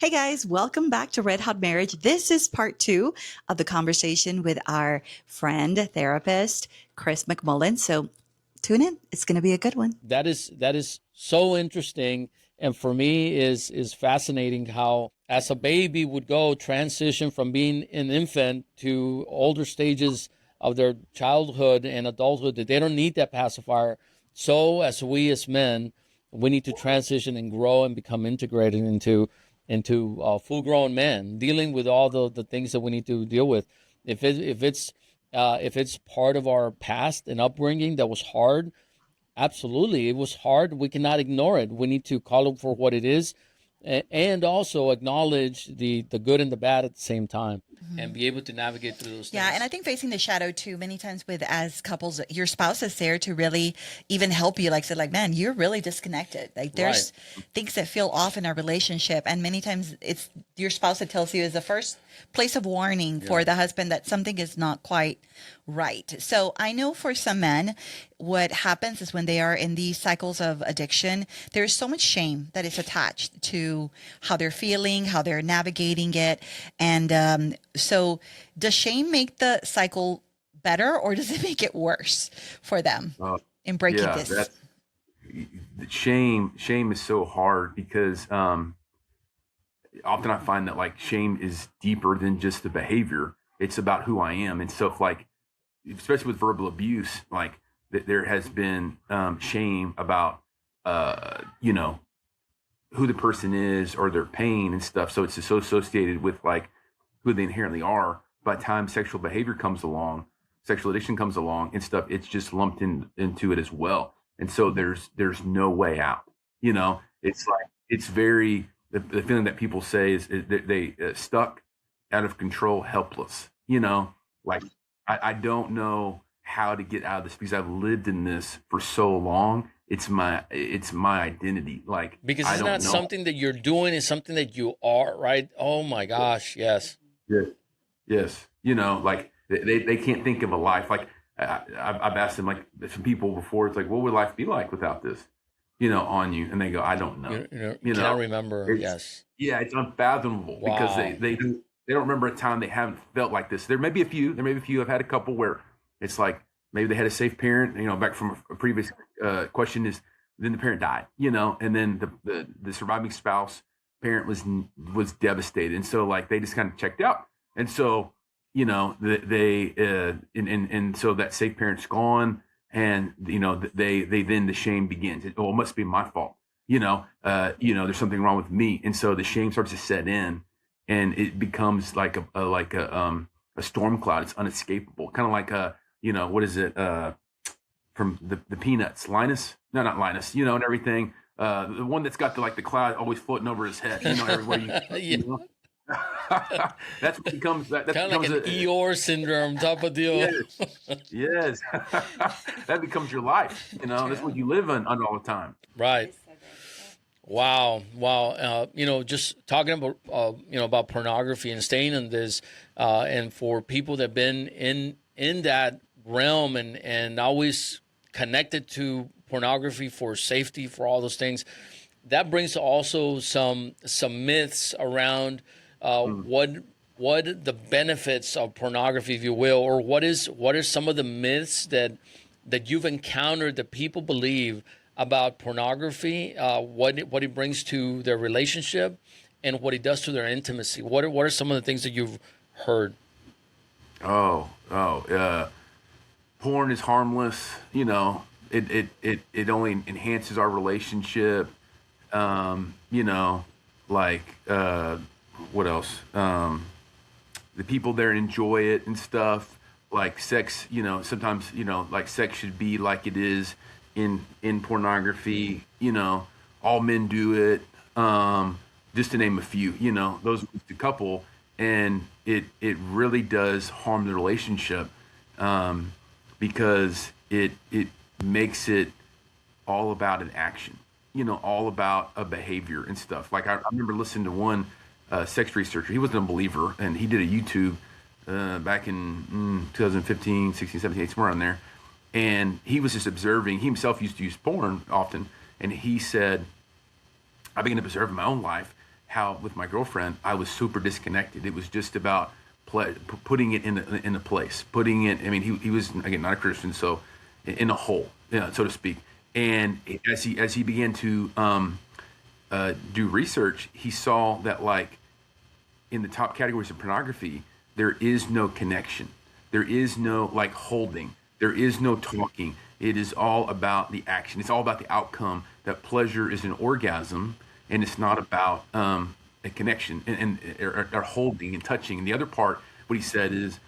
Hey guys, welcome back to Red Hot Marriage. This is part two of the conversation with our friend, therapist, Chris McMullen. So tune in. It's going to be a good one. That is so interesting, and for me is fascinating how as a baby would go transition from being an infant to older stages of their childhood and adulthood that they don't need that pacifier. So as we as men, we need to transition and grow and become integrated into full grown men, dealing with all the things that we need to deal with. If it's part of our past and upbringing that was hard. Absolutely. It was hard. We cannot ignore it. We need to call it for what it is, and also acknowledge the good and the bad at the same time, and be able to navigate through those Yeah, and things. I think facing the shadow too, many times with as couples, your spouse is there to really even help you. Like said, like, man, you're really disconnected. Like Right. there's things that feel off in our relationship. And many times it's your spouse that tells you is the first place of warning Yeah. for the husband that something is not quite right. So I know for some men, what happens is when they are in these cycles of addiction, there's so much shame that is attached to how they're feeling, how they're navigating it. And so does shame make the cycle better or does it make it worse for them Uh, in breaking yeah, this? that's shame. Shame is so hard because often I find that like shame is deeper than just the behavior. It's about who I am, and so if like, especially with verbal abuse, like there has been shame about you know, who the person is or their pain and stuff. So it's so associated with like who they inherently are. By the time sexual behavior comes along, sexual addiction comes along and stuff, it's just lumped into it as well. And so there's no way out. You know, it's like it's very the feeling that people say is that they stuck, out of control, helpless. You know, like I don't know how to get out of this because I've lived in this for so long. It's my identity. Like Because I it's don't not know. something that you're doing, it's something that you are, right? Oh my gosh, yes. Yeah. Yes, like they can't think of a life. Like I've asked them, like some people before, it's like, what would life be like without this, on you? And they go, I don't know. You You cannot know, remember, it's yes. yeah, it's unfathomable because Wow. they don't remember a time they haven't felt like this. There may be a few. I've had a couple where it's like maybe they had a safe parent. Back from a previous question is then the parent died. And then the surviving spouse parent was devastated, and so like they just kind of checked out. And so, they and so that safe parent's gone, and they then the shame begins. Oh, it must be my fault. There's something wrong with me, and so the shame starts to set in, and it becomes like a storm cloud. It's unescapable, kind of like what is it from the Peanuts? Linus? No, not Linus. And everything. The one that's got the cloud always floating over his head. Everywhere you. Yeah. You know? That's what becomes that Kind of like becomes an a Eeyore syndrome type of deal. yes, yes. That becomes your life. That's what True. you live on all the time. Right. Wow, wow. Just talking about about pornography and staying in this, and for people that have been in that realm and always connected to pornography for safety, for all those things, that brings also some myths around Mm. what the benefits of pornography, if you will, or what are some of the myths that you've encountered that people believe about pornography, what it brings to their relationship, and what it does to their intimacy. What are some of the things that you've heard? Oh. Porn is harmless. It only enhances our relationship. Um, you know, like what else? The people there enjoy it and stuff. Like sex, sometimes like sex should be like it is in pornography. All men do it. Just to name a few. Those the couple, and it really does harm the relationship, um, because it makes it all about an action, all about a behavior and stuff. Like I remember listening to one sex researcher. He wasn't a believer, and he did a YouTube back in 2015, 16, 17, somewhere on there. And he was just observing. He himself used to use porn often, and he said, I began to observe in my own life how with my girlfriend, I was super disconnected. It was just about putting it in a place, putting it. I mean, he was, again, not a Christian, so in a hole, so to speak. And as he began to do research, he saw that, like, in the top categories of pornography, there is no connection. There is no, like, holding. There is no talking. It is all about the action. It's all about the outcome. That pleasure is an orgasm, and it's not about a connection or holding and touching. And the other part, what he said is,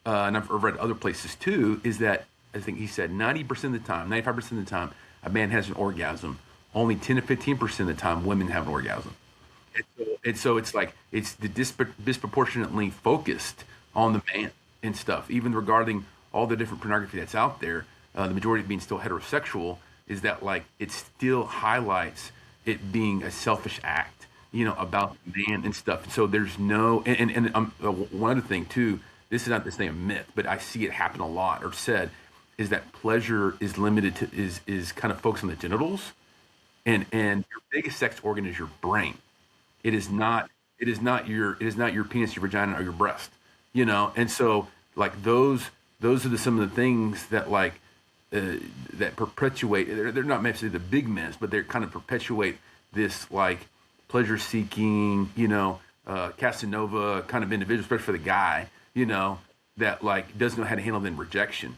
and I've read other places too, is that I think he said 90% of the time, 95% of the time, a man has an orgasm. Only 10 to 15% of the time, women have an orgasm. And so it's like, it's the disproportionately focused on the man and stuff, even regarding all the different pornography that's out there, the majority being still heterosexual, is that, like, it still highlights it being a selfish act, about the man and stuff. So there's no, and one other thing too, this is not this thing a myth, but I see it happen a lot, or said, is that pleasure is limited to, is kind of focused on the genitals, and your biggest sex organ is your brain. It is not your penis, your vagina, or your breast, and so, like, those are some of the things that, like, that perpetuate. They're not necessarily the big myths, but they kind of perpetuate this, like, pleasure seeking, Casanova kind of individual, especially for the guy, that, like, doesn't know how to handle then rejection,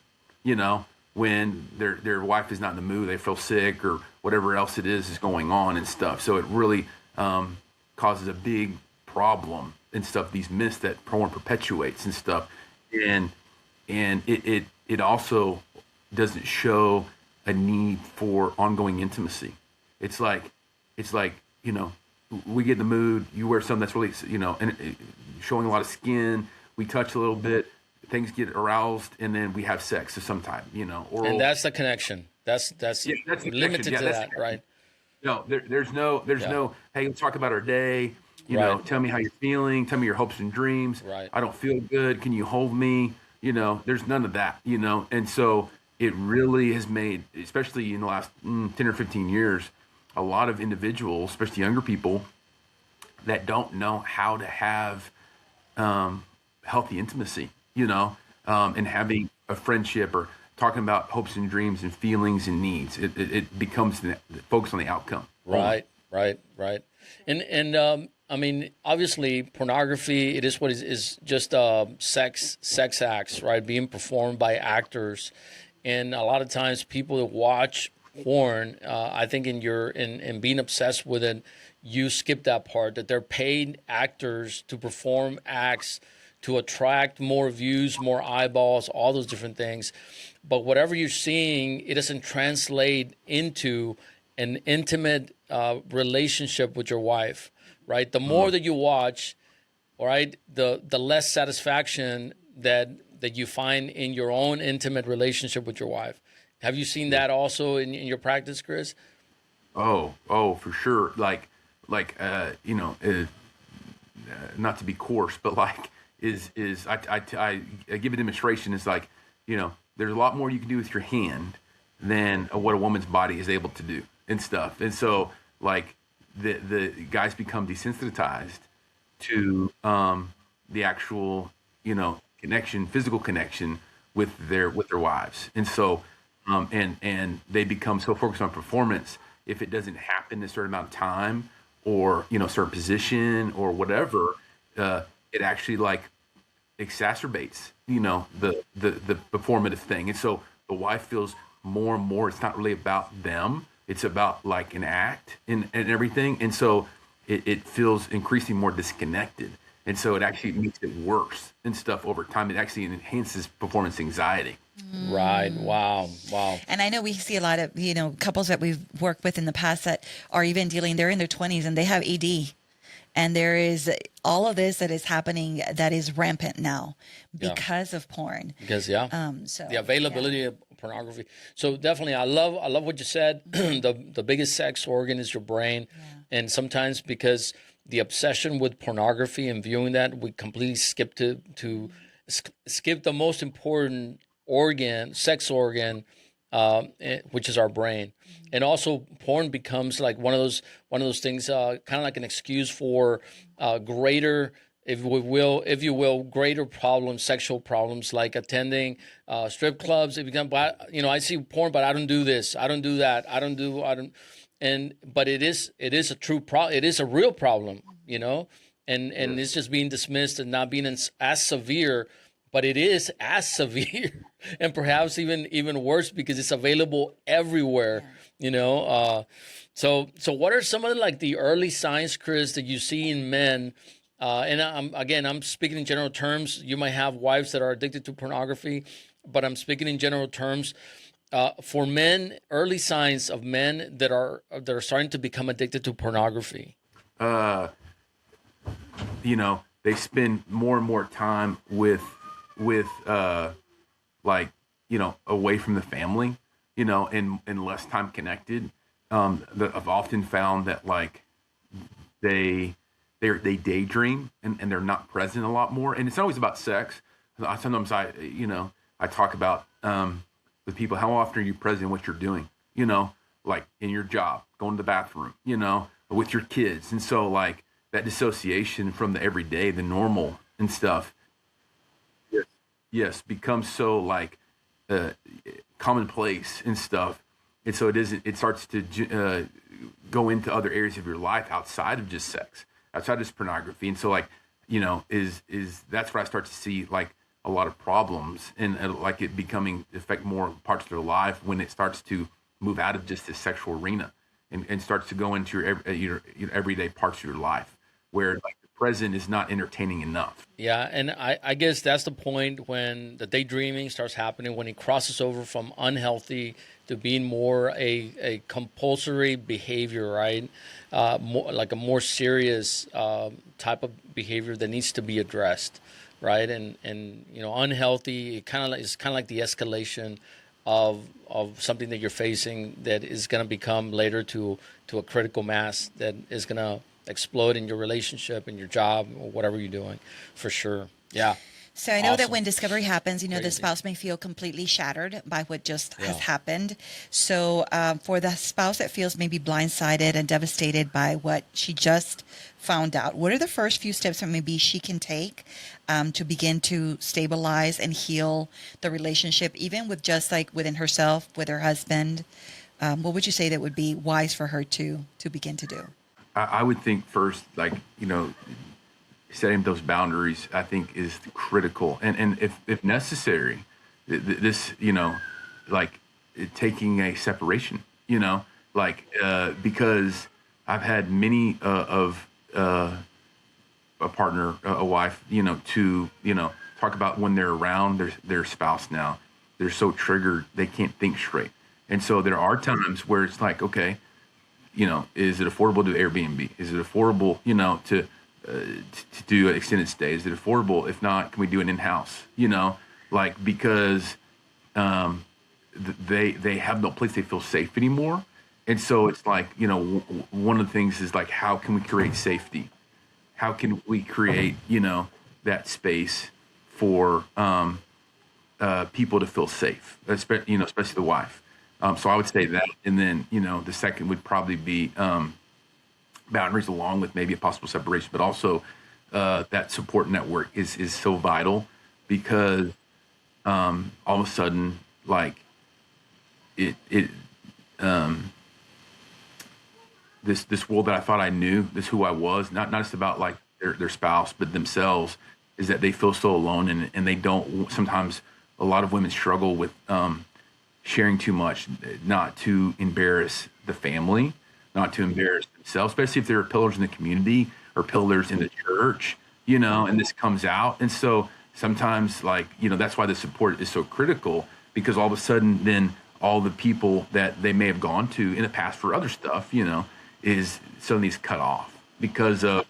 when their wife is not in the mood, they feel sick or whatever else it is going on and stuff. So it really causes a big problem and stuff, these myths that porn perpetuates and stuff. And it also doesn't show a need for ongoing intimacy. It's like, we get in the mood, you wear something that's really, showing a lot of skin, we touch a little bit, things get aroused, and then we have sex of some type, oral. And that's the connection. That's that's the limited connection. to that, right? No, there's no, hey, let's talk about our day. Right. Tell me how you're feeling. Tell me your hopes and dreams. Right. I don't feel good. Can you hold me? There's none of that, And so it really has made, especially in the last 10 or 15 years, a lot of individuals, especially younger people, that don't know how to have healthy intimacy, and having a friendship or talking about hopes and dreams and feelings and needs. It becomes focused on the outcome. Right. And I mean, obviously, pornography, it is what is just sex acts, right, being performed by actors. And a lot of times people that watch porn, I think in being obsessed with it, you skip that part, that they're paid actors to perform acts to attract more views, more eyeballs, all those different things. But whatever you're seeing, it doesn't translate into an intimate relationship with your wife, right? The more that you watch, all right, the less satisfaction that you find in your own intimate relationship with your wife. Have you seen that also in your practice, Chris? Oh, for sure. Like, not to be coarse, but like, I give a demonstration. It's like, there's a lot more you can do with your hand than what a woman's body is able to do and stuff. And so, like, the guys become desensitized to the actual, connection, physical connection with their wives. And so, and they become so focused on performance. If it doesn't happen in a certain amount of time, or certain position or whatever, it actually, like, exacerbates the performative thing. And so the wife feels more and more it's not really about them, it's about, like, an act and everything. And so it feels increasingly more disconnected, and so it actually makes it worse and stuff over time. It actually enhances performance anxiety. Right. Wow. And I know we see a lot of, couples that we've worked with in the past that are even they're in their 20s and they have ED. And there is all of this that is happening that is rampant now because of porn. Because, so the availability of pornography. So definitely, I love what you said. The biggest sex organ is your brain. Yeah. And sometimes because the obsession with pornography and viewing that, we completely skip skip the most important sex organ, which is our brain. And also porn becomes like one of those things, kind of like an excuse for greater, if you will, greater problems, sexual problems, like attending strip clubs. It becomes, I see porn, but I don't do this, I don't do that, but it is a true problem. It is a real problem, and it's just being dismissed and not being as severe. But it is as severe and perhaps even worse because it's available everywhere, So what are some of the early signs, Chris, that you see in men? And I'm speaking in general terms. You might have wives that are addicted to pornography, but I'm speaking in general terms. For men, early signs of men that are starting to become addicted to pornography. They spend more and more time with away from the family, and less time connected. That I've often found that they daydream and they're not present a lot more. And it's not always about sex. Sometimes I talk about with people, how often are you present in what you're doing? Like in your job, going to the bathroom, with your kids. And so that dissociation from the everyday, the normal and stuff, yes, becomes so commonplace and stuff, and so it starts to go into other areas of your life outside of just sex, outside of just pornography, and so that's where I start to see a lot of problems and it affect more parts of their life when it starts to move out of just the sexual arena and starts to go into your everyday parts of your life where the present is not entertaining enough. Yeah, and I guess that's the point when the daydreaming starts happening, when it crosses over from unhealthy to being more a compulsory behavior, right? More like a more serious type of behavior that needs to be addressed, right? And unhealthy, it's kind of like the escalation of something that you're facing that is going to become later to a critical mass that is going to explode in your relationship, in your job, or whatever you're doing, for sure. Yeah. So I know that when discovery happens, the spouse may feel completely shattered by what just has happened. So for the spouse that feels maybe blindsided and devastated by what she just found out, what are the first few steps that maybe she can take to begin to stabilize and heal the relationship, even with just within herself, with her husband? What would you say that would be wise for her to begin to do? I would think first, setting those boundaries, I think, is critical. And if necessary, this, taking a separation, because I've had many of a partner, a wife, to, talk about when they're around their spouse now, they're so triggered, they can't think straight. And so there are times where it's okay, is it affordable to Airbnb? Is it affordable, to do an extended stay? Is it affordable? If not, can we do it in-house? Because they have no place they feel safe anymore. And so it's one of the things is how can we create safety? How can we create, that space for people to feel safe, especially the wife. So I would say that, and then the second would probably be boundaries, along with maybe a possible separation, but also that support network is so vital, because all of a sudden, this world that I thought I knew, this who I was, not just about their spouse, but themselves, is that they feel so alone, and they don't. Sometimes a lot of women struggle with sharing too much, not to embarrass the family, not to embarrass themselves, especially if they're pillars in the community or pillars in the church, and this comes out. And so sometimes that's why the support is so critical, because all of a sudden then all the people that they may have gone to in the past for other stuff, is suddenly is cut off because of,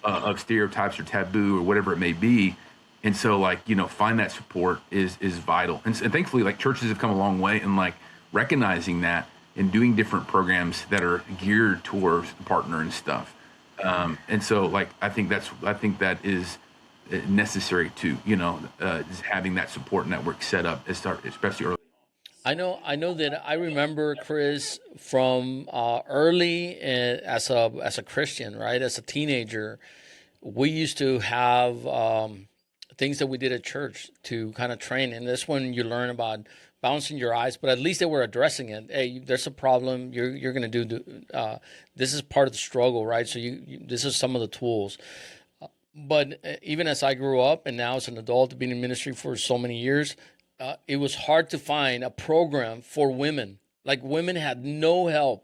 of stereotypes or taboo or whatever it may be. And so find that support is vital. And thankfully, churches have come a long way in recognizing that and doing different programs that are geared towards the partner and stuff. And so I think that is necessary too, is having that support network set up, especially early. I know that I remember Chris from early as a Christian, right? As a teenager, we used to have things that we did at church to kind of train, and that's when you learn about bouncing your eyes. But at least they were addressing it. Hey, there's a problem. You're going to do. This is part of the struggle, right? So this is some of the tools. But even as I grew up and now as an adult, being in ministry for so many years, it was hard to find a program for women. Like women had no help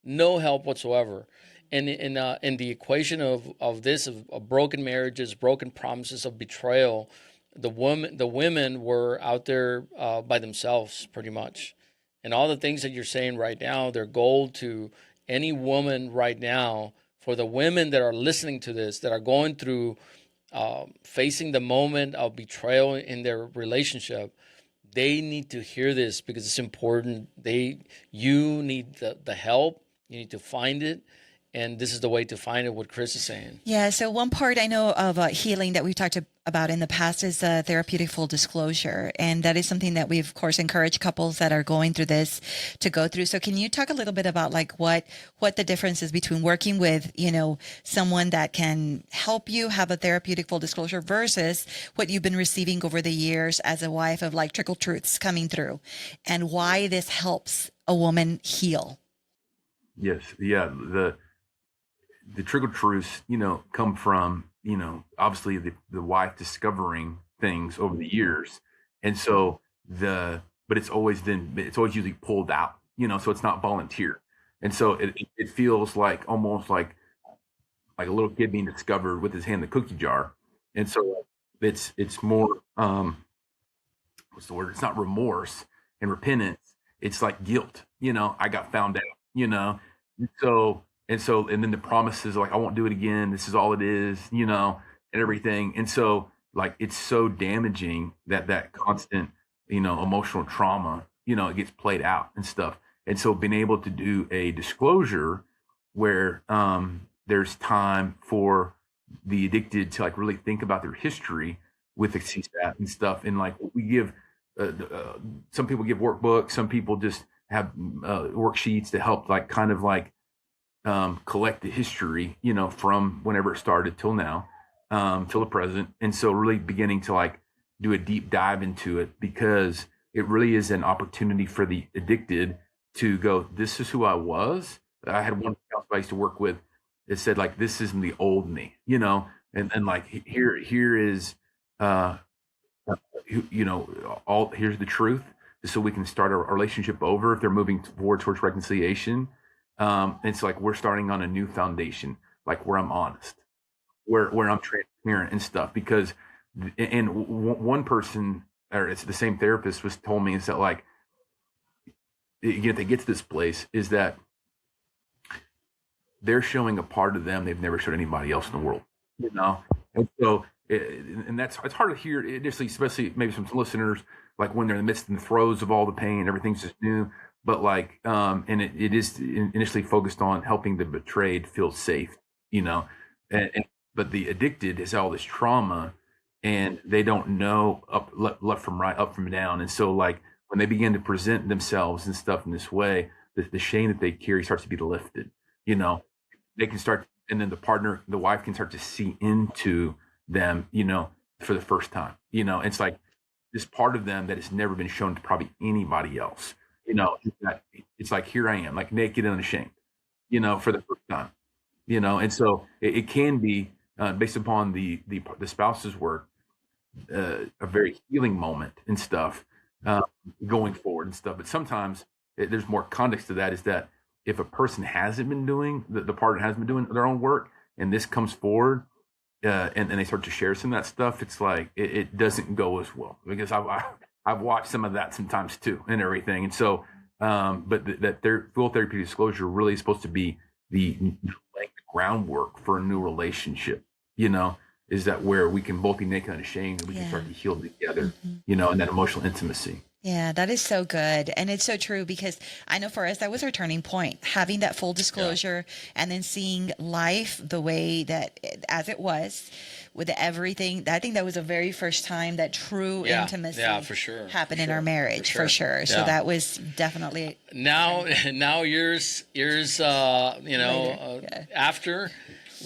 whatsoever. And in the equation of this of broken marriages, broken promises of betrayal, the women were out there by themselves pretty much. And all the things that you're saying right now, they're gold to any woman right now. For the women that are listening to this, that are going through facing the moment of betrayal in their relationship, they need to hear this because it's important. You need the help. You need to find it. And this is the way to find it, what Chris is saying. Yeah. So one part I know of healing that we've talked about in the past is therapeutic full disclosure. And that is something that we, of course, encourage couples that are going through this to go through. So can you talk a little bit about like what the difference is between working with, someone that can help you have a therapeutic full disclosure versus what you've been receiving over the years as a wife of like trickle truths coming through, and why this helps a woman heal? Yes. Yeah. The trickle truths, come from, obviously the wife discovering things over the years. And so but it's always usually pulled out, so it's not volunteer. And so it feels like almost like a little kid being discovered with his hand in the cookie jar. And so it's more, what's the word? It's not remorse and repentance. It's like guilt, I got found out, and and then the promises like, I won't do it again. This is all it is, and everything. And so like, it's so damaging that constant, emotional trauma, it gets played out and stuff. And so being able to do a disclosure where there's time for the addicted to like really think about their history with the CSAT and stuff. And like we give, some people give workbooks, some people just have worksheets to help like kind of like collect the history, from whenever it started till now, till the present. And so really beginning to like do a deep dive into it, because it really is an opportunity for the addicted to go, this is who I was. I had one counselor I used to work with that said like, this isn't the old me, and like here is here's the truth, so we can start a relationship over if they're moving forward towards reconciliation. It's like we're starting on a new foundation, like where I'm honest, where I'm transparent and stuff. Because, and one person, or it's the same therapist, was told me is that like, again, if they get to this place, is that they're showing a part of them they've never showed anybody else in the world, And so, it's hard to hear initially, especially maybe some listeners, like when they're in the midst and the throes of all the pain, everything's just new. But like, and it is initially focused on helping the betrayed feel safe, but the addicted has all this trauma, and they don't know left from right, up from down. And so like when they begin to present themselves and stuff in this way, the shame that they carry starts to be lifted, they can start, and then the wife can start to see into them, for the first time, it's like this part of them that has never been shown to probably anybody else. It's like, here I am, like naked and unashamed, for the first time, and so it can be based upon the spouse's work, a very healing moment and stuff, going forward and stuff. But sometimes there's more context to that, is that if a person hasn't been doing the partner hasn't been doing their own work, and this comes forward, and they start to share some of that stuff, it's like it doesn't go as well, because I've watched some of that sometimes too and everything. And so, but that their full therapeutic disclosure really is supposed to be the groundwork for a new relationship, is that where we can both be naked and ashamed, and we can start to heal together, and that emotional intimacy. Yeah, that is so good. And it's so true because I know for us, that was our turning point, having that full disclosure and then seeing life the way that, as it was with everything. I think that was the very first time that true intimacy for sure. happened in our marriage, for sure. So Yeah. that was definitely Now years, after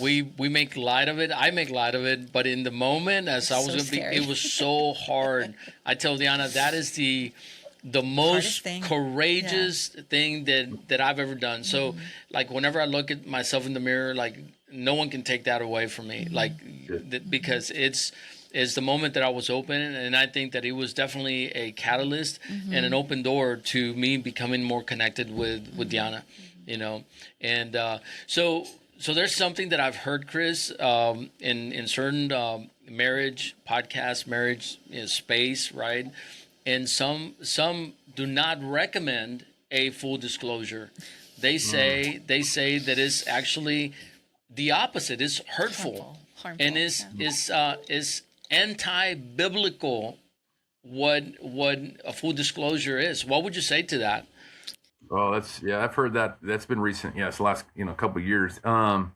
we make light of it. I make light of it, but in the moment, as I was so going to be, scary. it was so hard. I tell Diana, that is the most thing. courageous thing that I've ever done. So like whenever I look at myself in the mirror, like no one can take that away from me. Like because it's the moment that I was open, and I think that it was definitely a catalyst and an open door to me becoming more connected with Diana, and so there's something that I've heard, Chris, in certain marriage podcasts, marriage space, right? And some do not recommend a full disclosure. They say that it's actually the opposite. It's hurtful, Harmful, and is anti-biblical. What a full disclosure is. What would you say to that? Oh, I've heard that. That's been recent. Yes, the last couple of years. I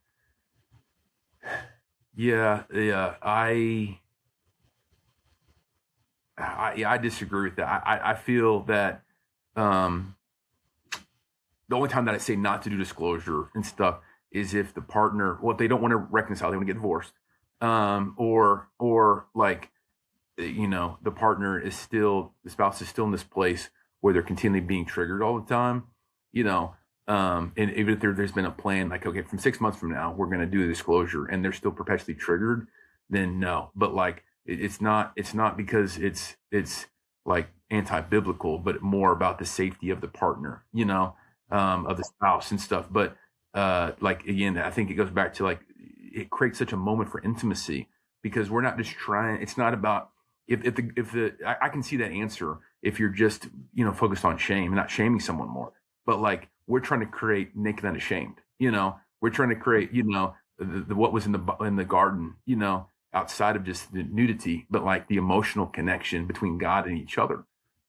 disagree with that. I feel that the only time that I say not to do disclosure and stuff is if the partner, well, if they don't want to reconcile, they want to get divorced, or like, the partner is still, the spouse is still in this place where they're continually being triggered all the time, and even if there's been a plan, like, okay, from 6 months from now, we're going to do the disclosure, and they're still perpetually triggered, then no. But like, it's not because it's like anti-biblical, but more about the safety of the partner, of the spouse and stuff. But like, again, I think it goes back to like, it creates such a moment for intimacy because we're not just trying. It's not about I can see that answer if you're just focused on shame and not shaming someone more. But like, we're trying to create naked and ashamed. We're trying to create the what was in the garden. Outside of just the nudity, but like the emotional connection between God and each other.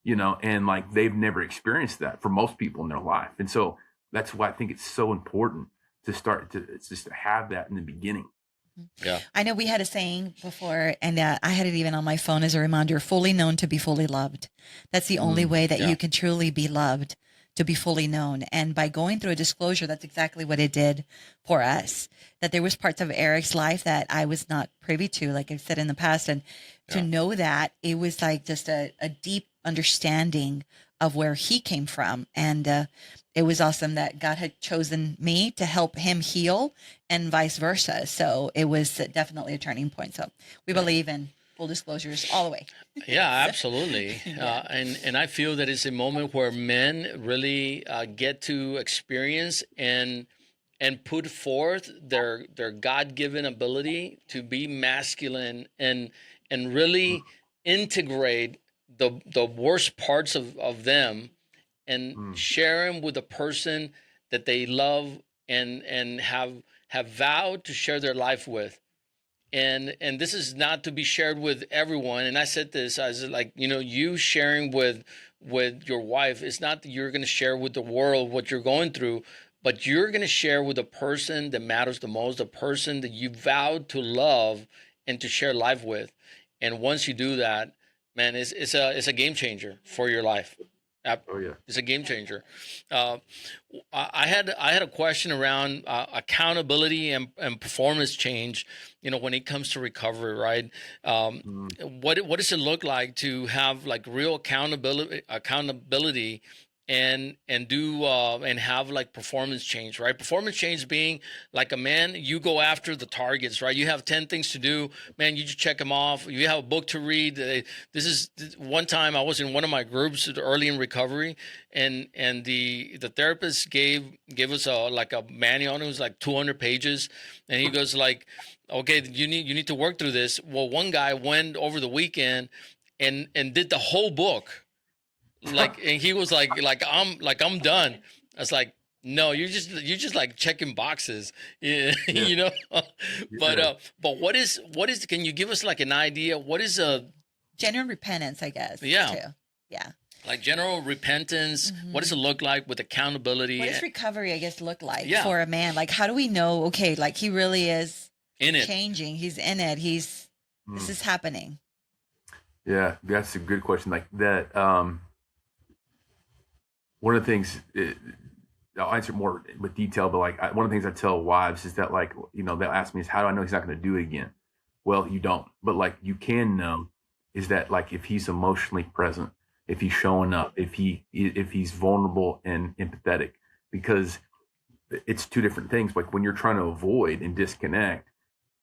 And like they've never experienced that for most people in their life. And so that's why I think it's so important to start to just to have that in the beginning. Yeah. I know we had a saying before, and I had it even on my phone as a reminder: fully known to be fully loved. That's the only way that you can truly be loved, to be fully known. And by going through a disclosure, that's exactly what it did for us. That there was parts of Erik's life that I was not privy to, like I've said in the past. And to know that, it was like just a deep understanding of where he came from. And it was awesome that God had chosen me to help him heal and vice versa. So it was definitely a turning point. So we believe in full disclosures all the way. Yeah, absolutely. And I feel that it's a moment where men really get to experience and put forth their God-given ability to be masculine and really integrate the worst parts of them and share them with a person that they love and have vowed to share their life with. And this is not to be shared with everyone. And I said this as like, you sharing with your wife, it's not that you're going to share with the world what you're going through, but you're going to share with the person that matters the most, the person that you vowed to love and to share life with. And once you do that, man, it's a game changer for your life. Oh yeah, it's a game changer. I had a question around accountability and performance change. When it comes to recovery, right? What does it look like to have like real accountability and do and have like performance change, right? Performance change being like a man, you go after the targets, right? You have 10 things to do, man. You just check them off. You have a book to read. This is one time I was in one of my groups early in recovery, and the therapist gave us a manual. And it was like 200 pages, and he goes like, okay, you need to work through this. Well, one guy went over the weekend and did the whole book. And he was like I'm done. I was like, no, you're just like checking boxes, But what is can you give us like an idea? What is a genuine repentance, I guess. Yeah. Too. Yeah. Like general repentance, what does it look like with accountability? What does recovery, I guess, look like Yeah. for a man? Like, how do we know, okay, like he really is In it. changing. He's in it. This is happening. Yeah, that's a good question. Like that, one of the things, I'll answer more with detail, but like one of the things I tell wives is that, like, you know, they'll ask me is, how do I know he's not going to do it again? Well, you don't, but like you can know is that, like, if he's emotionally present, if he's showing up, if he's vulnerable and empathetic, because it's two different things. Like when you're trying to avoid and disconnect,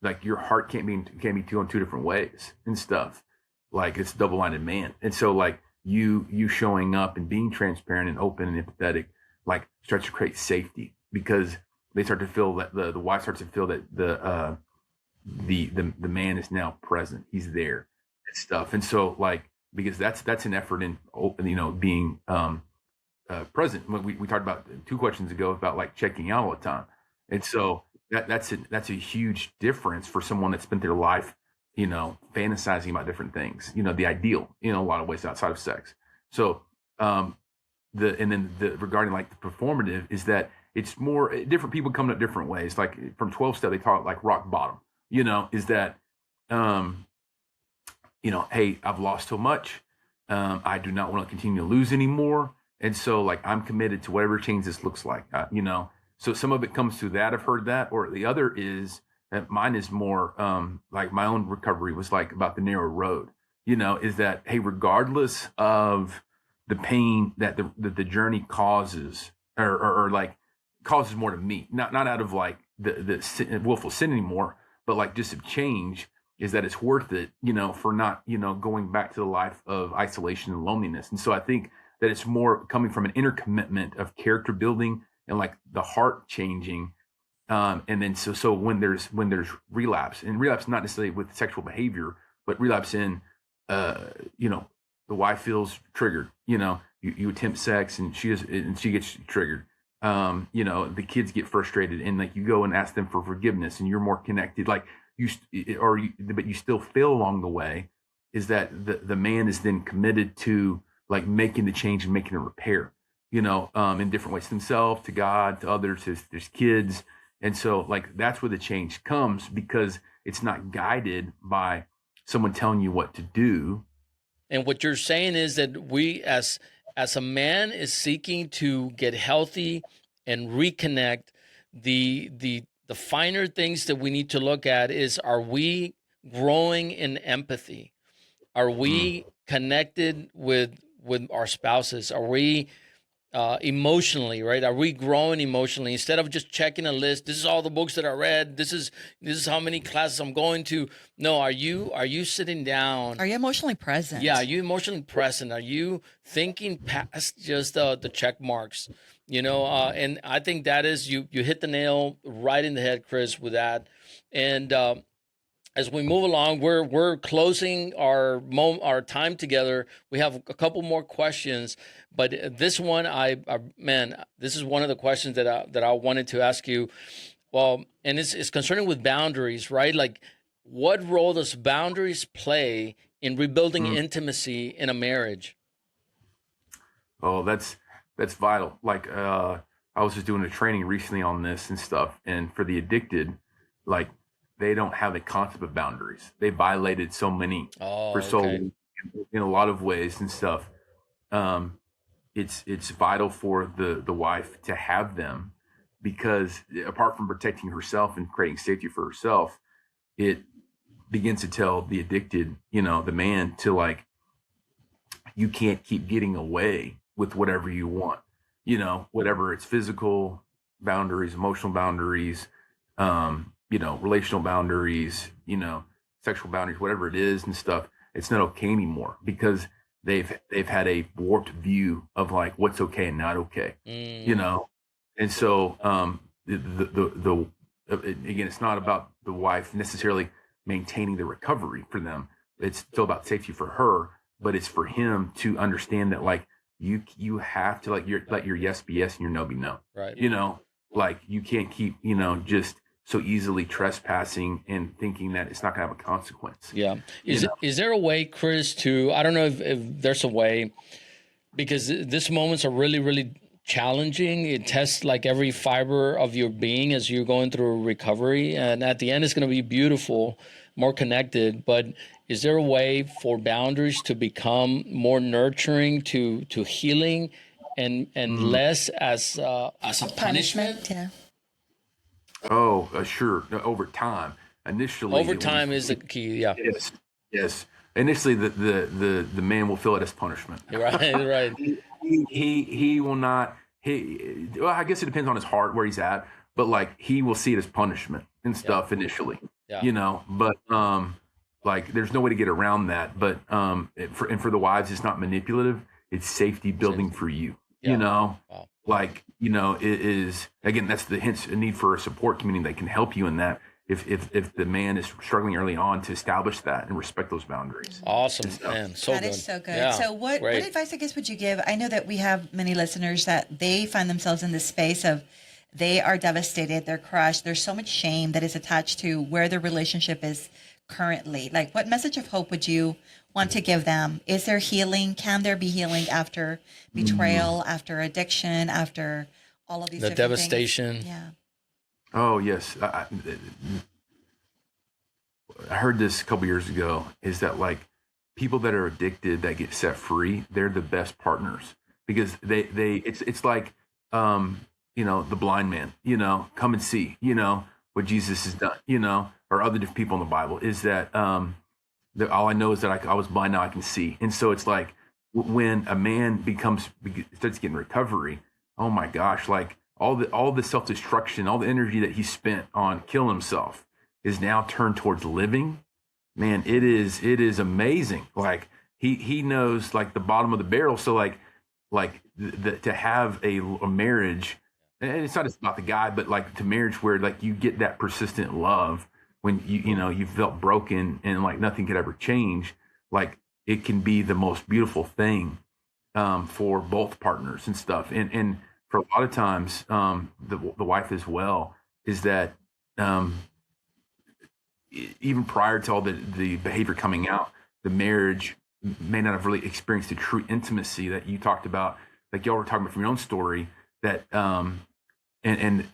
like your heart can't be two on two different ways and stuff. Like it's double-minded man. And so like you showing up and being transparent and open and empathetic, like starts to create safety, because they start to feel that the wife starts to feel that the man is now present. He's there and stuff. And so like, because that's an effort in, you know, being present. When we talked about 2 questions ago about like checking out all the time. And so that's a huge difference for someone that spent their life, you know, fantasizing about different things, you know, the ideal in a lot of ways outside of sex. So regarding like the performative is that it's more different people coming up different ways. Like from 12-step, they talk like rock bottom, you know, is that, you know, hey, I've lost so much. I do not want to continue to lose anymore. And so like, I'm committed to whatever change this looks like, you know, so some of it comes through that. I've heard that, or the other is that mine is more, like my own recovery was like about the narrow road, you know, is that, hey, regardless of the pain that the journey causes or like causes more to me, not out of like the willful sin anymore, but like just a change, is that it's worth it, you know, for not, you know, going back to the life of isolation and loneliness. And so I think that it's more coming from an inner commitment of character building and like the heart changing. And then so when there's relapse, and relapse not necessarily with sexual behavior, but relapse in, you know, the wife feels triggered, you know, you attempt sex and she gets triggered. You know, the kids get frustrated, and like you go and ask them for forgiveness, and you're more connected, like but you still fail along the way, is that the man is then committed to like making the change and making a repair, you know, in different ways, to himself, to God, to others, his kids. And so like, that's where the change comes, because it's not guided by someone telling you what to do. And what you're saying is that we, as a man, is seeking to get healthy and reconnect. The finer things that we need to look at is, are we growing in empathy? Are we connected with our spouses? Are we emotionally, right? Are we growing emotionally, instead of just checking a list? This is all the books that I read. This is how many classes I'm going to. No, are you sitting down? Are you emotionally present? Yeah, are you emotionally present? Are you thinking past just the check marks? You know, and I think that is, you hit the nail right in the head, Chris, with that. And as we move along, we're closing our time together. We have a couple more questions, but this one, this is one of the questions that I wanted to ask you. Well, and it's concerning with boundaries, right? Like, what role does boundaries play in rebuilding intimacy in a marriage? Oh, that's vital. Like, I was just doing a training recently on this and stuff, and for the addicted, like, they don't have the concept of boundaries. They violated so many for so long, in a lot of ways and stuff. It's vital for the wife to have them, because apart from protecting herself and creating safety for herself, it begins to tell the addicted, you know, the man, to like, you can't keep getting away with whatever you want, you know, whatever it's physical boundaries, emotional boundaries, you know, relational boundaries, you know, sexual boundaries, whatever it is and stuff. It's not okay anymore, because they've had a warped view of like what's okay and not okay, you know? And so, again, it's not about the wife necessarily maintaining the recovery for them. It's still about safety for her, but it's for him to understand that like, you have to let your yes be yes and your no be no. Right. You know, like you can't keep, you know, just so easily trespassing and thinking that it's not going to have a consequence. Yeah. Is there a way, Chris, to, I don't know if there's a way, because these moments are really, really challenging. It tests like every fiber of your being as you're going through recovery. And at the end, it's going to be beautiful, more connected. But is there a way for boundaries to become more nurturing to healing and less as a punishment? Yeah. Oh, sure. No, over time. Initially, Over time is the key. Yeah. Yes. Initially, the man will feel it as punishment. Right. He will not. Well, I guess it depends on his heart where he's at, but like he will see it as punishment and stuff initially. Yeah. You know, but like there's no way to get around that. But for the wives, it's not manipulative. It's safety building for you. Yeah. You know, Wow. like it is again. That's hence a need for a support community that can help you in that. If the man is struggling early on to establish that and respect those boundaries. Awesome, man. So That good. is so good. Yeah, So what advice, I guess, would you give? I know that we have many listeners that they find themselves in this space of they are devastated, they're crushed. There's so much shame that is attached to where their relationship is currently. Like, what message of hope would you want to give them? Is there healing? Can there be healing after betrayal, after addiction, after all of these The different devastation. things? Yeah. Oh yes, I heard this a couple years ago. Is that like people that are addicted that get set free? They're the best partners because it's like the blind man. Come and see. What Jesus has done. Or other different people in the Bible is that all I know is that I was blind, now I can see. And so it's like when a man starts getting recovery. Oh my gosh, like. All the self-destruction, all the energy that he spent on killing himself is now turned towards living. Man, it is amazing. Like he knows like the bottom of the barrel. So like to have a marriage, and it's not just about the guy, but like to marriage where like you get that persistent love when you felt broken and like nothing could ever change. Like it can be the most beautiful thing for both partners and stuff. And for a lot of times, the wife as well, is that even prior to all the behavior coming out, the marriage may not have really experienced the true intimacy that you talked about, like y'all were talking about from your own story, that and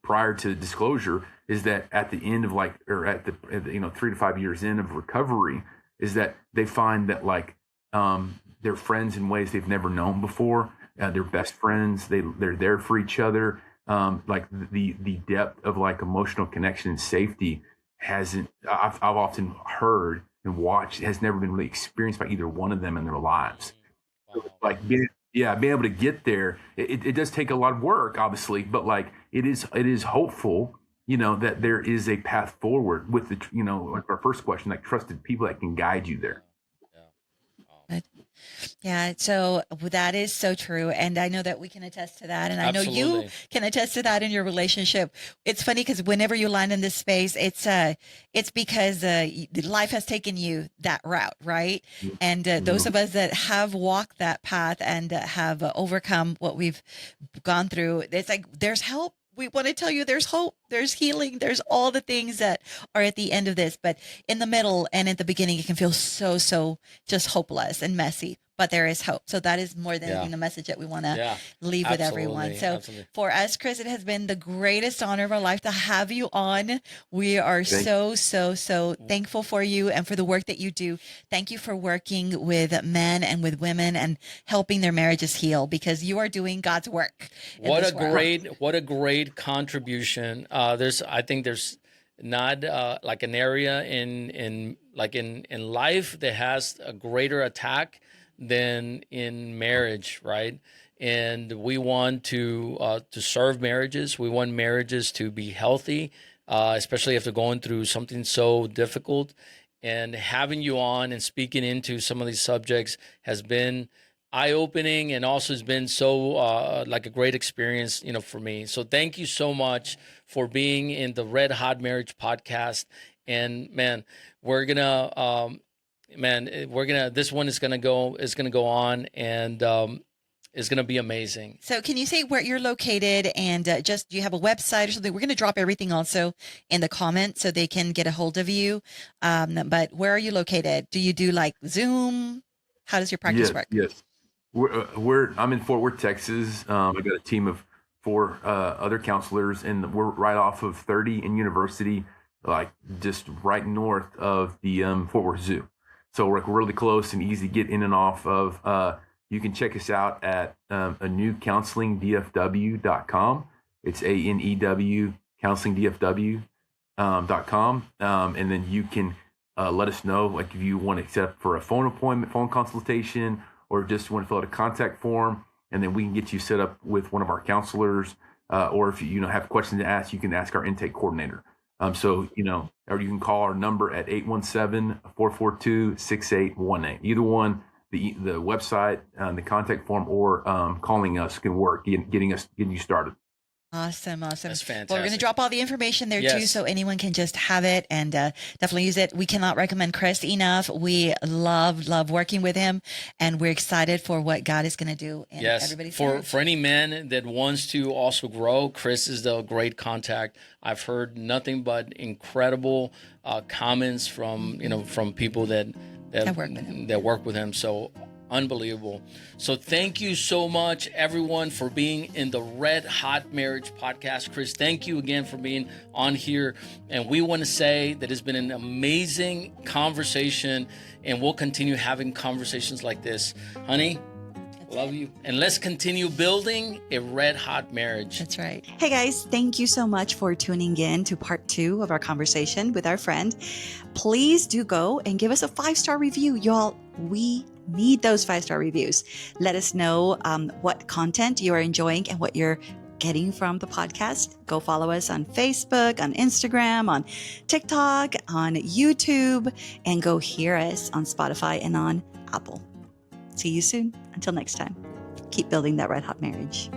prior to disclosure, is that at the end of at the 3 to 5 years in of recovery, is that they find that like they're friends in ways they've never known before. They're best friends. They're there for each other. Like the depth of like emotional connection and safety I've often heard and watched, has never been really experienced by either one of them in their lives. So like being able to get there, it does take a lot of work, obviously, but like it is hopeful, that there is a path forward with like our first question, like trusted people that can guide you there. Yeah, so that is so true. And I know that we can attest to that. And I know you can attest to that in your relationship. It's funny because whenever you land in this space, it's because life has taken you that route, right? And those of us that have walked that path and have overcome what we've gone through, it's like there's help. We want to tell you there's hope, there's healing, there's all the things that are at the end of this. But in the middle and at the beginning, it can feel so just hopeless and messy. But there is hope. So that is more than the message that we want to leave with everyone. So for us, Chris, it has been the greatest honor of our life to have you on. We are so thankful for you and for the work that you do. Thank you for working with men and with women and helping their marriages heal, because you are doing God's work. What a great contribution. I think there's not like an area in life that has a greater attack than in marriage, right? And we want to serve marriages. We want marriages to be healthy, especially after going through something so difficult. And having you on and speaking into some of these subjects has been eye-opening, and also has been so like a great experience, for me. So thank you so much for being in the Red Hot Marriage Podcast. And man, this one is gonna go on, and is gonna be amazing. So can you say where you're located, and do you have a website or something? We're gonna drop everything also in the comments so they can get a hold of you. But where are you located? Do you do like Zoom? How does your practice work? Yes. I'm in Fort Worth, Texas. I got a team of 4 other counselors, and we're right off of 30 and University, like just right north of the Fort Worth Zoo. So we're really close and easy to get in and off of. You can check us out at anewcounselingdfw.com. It's ANEW counselingdfw.com, and then you can let us know, like, if you want to set up for a phone appointment, phone consultation, or just want to fill out a contact form, and then we can get you set up with one of our counselors. Or if you have questions to ask, you can ask our intake coordinator. So, or you can call our number at 817-442-6818. Either one, the website, the contact form, or calling us can work, getting you started. Awesome. That's fantastic. Well, we're going to drop all the information there Yes. too, so anyone can just have it and definitely use it. We cannot recommend Chris enough. We love working with him, and we're excited for what God is going to do in everybody's lives. For any man that wants to also grow, Chris is the great contact. I've heard nothing but incredible comments from people that work with him. So unbelievable. So thank you so much, everyone, for being in the Red Hot Marriage Podcast. Chris, thank you again for being on here. And we want to say that it's been an amazing conversation, and we'll continue having conversations like this. Honey, love you. And let's continue building a red hot marriage. That's right. Hey guys, thank you so much for tuning in to part 2 of our conversation with our friend. Please do go and give us a 5-star review. Y'all, we need those 5-star reviews. Let us know what content you are enjoying and what you're getting from the podcast. Go follow us on Facebook, on Instagram, on TikTok, on YouTube, and go hear us on Spotify and on Apple. See you soon. Until next time, keep building that red hot marriage.